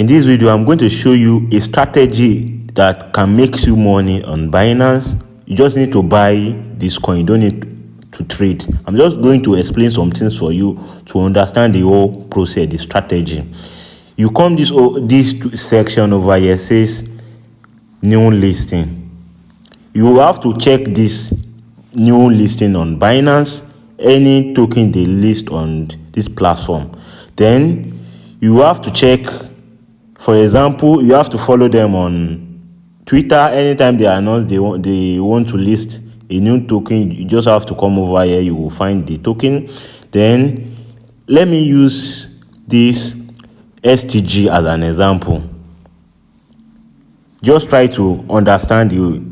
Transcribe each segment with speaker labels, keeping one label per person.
Speaker 1: In this video, I'm going to show you a strategy that can make you money on Binance. You just need to buy this coin. You don't need to trade. I'm just going to explain some things for you to understand the whole process, the strategy. You come this section over here, says new listing. You have to check this new listing on Binance, any token they list on this platform. Then you have to check, for example, you have to follow them on Twitter. Anytime they announce they want to list a new token, you just have to come over here, you will find the token. Then let me use this STG as an example. Just try to understand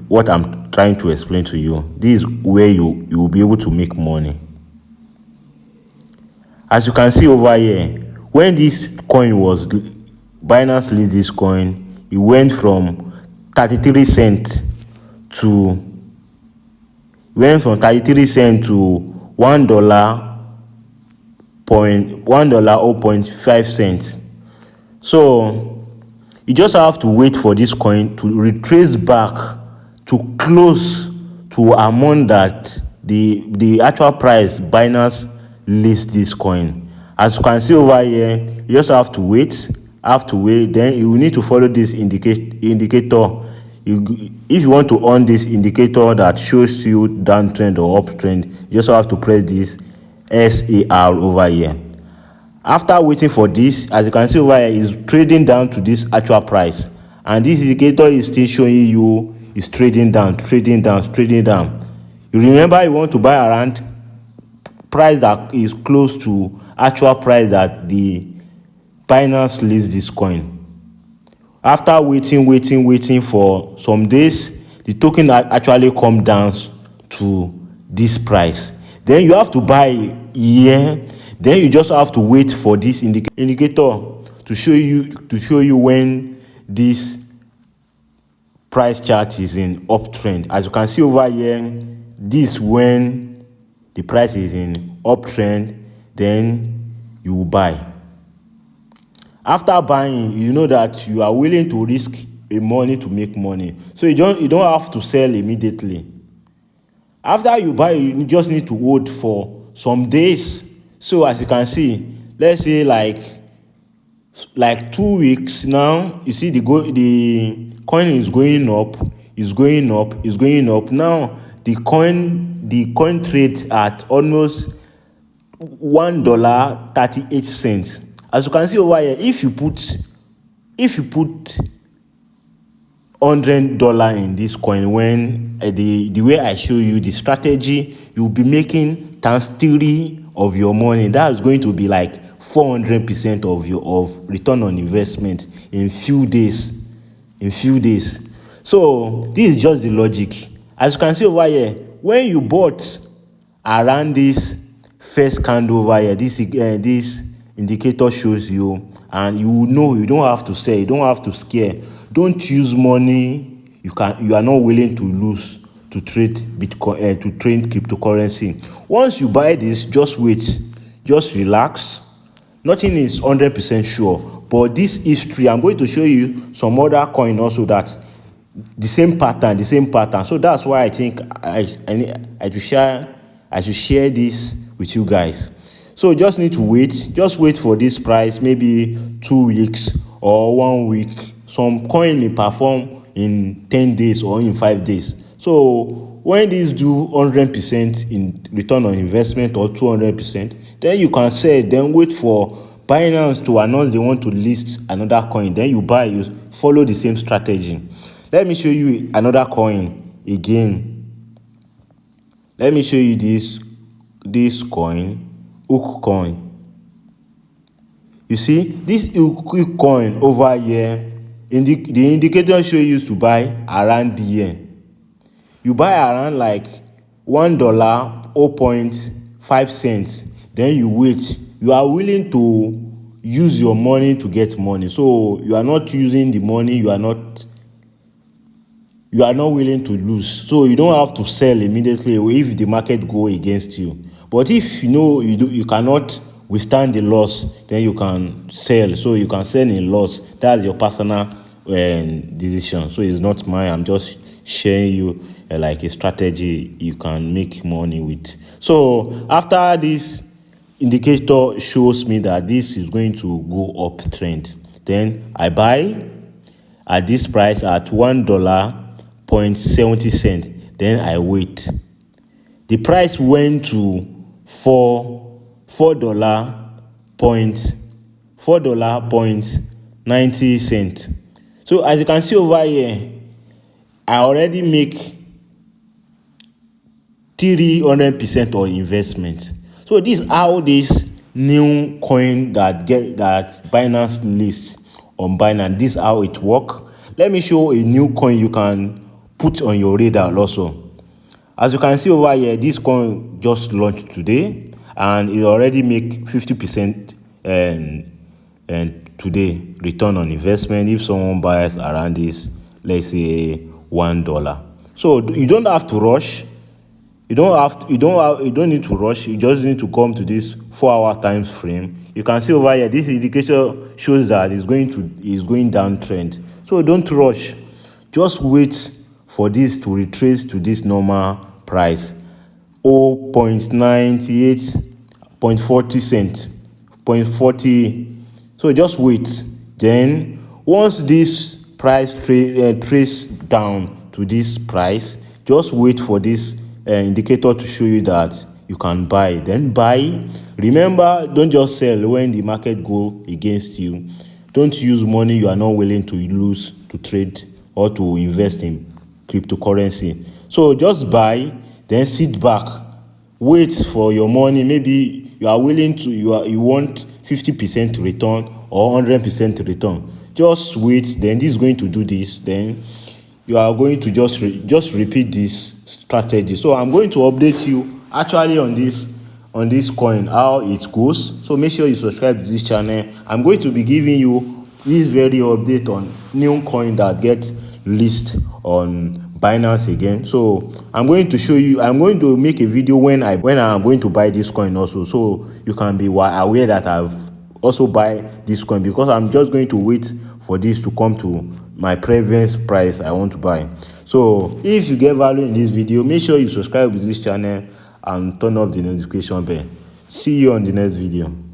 Speaker 1: what I'm trying to explain to you. This is where you will be able to make money. As you can see over here, when this coin was Binance list this coin, it went from 33 cents to $1.05. So you just have to wait for this coin to retrace back to close to amount that the actual price Binance list this coin. As you can see over here, you just have to wait. Then you need to follow this indicator. If you want to on this indicator that shows you downtrend or uptrend, you just have to press this SAR over here. After waiting for this, as you can see over here, is trading down to this actual price, and this indicator is still showing you is trading down. You remember you want to buy around price that is close to actual price that the Binance lists this coin. After waiting for some days, the token actually come down to this price. Then you have to buy here. Then you just have to wait for this indicator to show you when this price chart is in uptrend. As you can see over here, this when the price is in uptrend, then you will buy. After buying, you know that you are willing to risk a money to make money, so you don't have to sell immediately. After you buy, you just need to hold for some days. So as you can see, let's say like 2 weeks now, you see the coin is going up. Now the coin trades at almost $1.38. As you can see over here, if you put $100 in this coin, when the way I show you the strategy, you'll be making ×3 of your money. That's going to be like 400% of return on investment in few days. So this is just the logic. As you can see over here, when you bought around this first candle over here, this indicator shows you, and you know you don't have to sell, you don't have to scare. Don't use money you are not willing to lose to trade Bitcoin, to trade cryptocurrency. Once you buy this, just wait, just relax. Nothing is 100% sure, but this history, I'm going to show you some other coin also that the same pattern. So that's why I think I should share this with you guys. So just need to wait. Just wait for this price, maybe 2 weeks or 1 week. Some coin may perform in 10 days or in 5 days. So when these do 100% in return on investment or 200%, then you can sell. Then wait for Binance to announce they want to list another coin. Then you buy. You follow the same strategy. Let me show you another coin again. Let me show you this coin. Hook coin. You see this hook coin over here, the indicator show you to buy around here. You buy around like $1.05. Then you wait. You are willing to use your money to get money. So you are not using the money, you are not willing to lose. So you don't have to sell immediately if the market go against you. But if you know you cannot withstand the loss, then you can sell. So you can sell in loss. That's your personal decision. So it's not mine. I'm just sharing you like a strategy you can make money with. So after this indicator shows me that this is going to go uptrend, then I buy at this price at $1.70. Then I wait. The price went to $4.90. So as you can see over here, I already make 300% on investment. So this is how this new coin that Binance lists on Binance, this is how it work. Let me show a new coin you can put on your radar also. As you can see over here, this coin just launched today and it already make 50% and today return on investment if someone buys around this, let's say $1. So you don't have to rush. You don't need to rush. You just need to come to this 4-hour time frame. You can see over here, this indication shows that it's going downtrend. So don't rush. Just wait for this to retrace to this normal price, 0.98.40 cents, 0.40. So just wait. Then once this price trace down to this price, just wait for this indicator to show you that you can buy. Then buy. Remember, don't just sell when the market go against you. Don't use money you are not willing to lose to trade or to invest in cryptocurrency. So just buy, then sit back, wait for your money. Maybe you are willing to, you want 50% return or 100% return. Just wait. Then this is going to do this. Then you are going to just repeat this strategy. So I'm going to update you actually on this coin, how it goes. So make sure you subscribe to this channel. I'm going to be giving you this very update on new coin that gets listed on Binance again. So I'm going to show you, I'm going to make a video when I'm going to buy this coin also, so you can be aware that I've also buy this coin, because I'm just going to wait for this to come to my previous price I want to buy. So if you get value in this video, make sure you subscribe to this channel and turn off the notification bell. See you on the next video.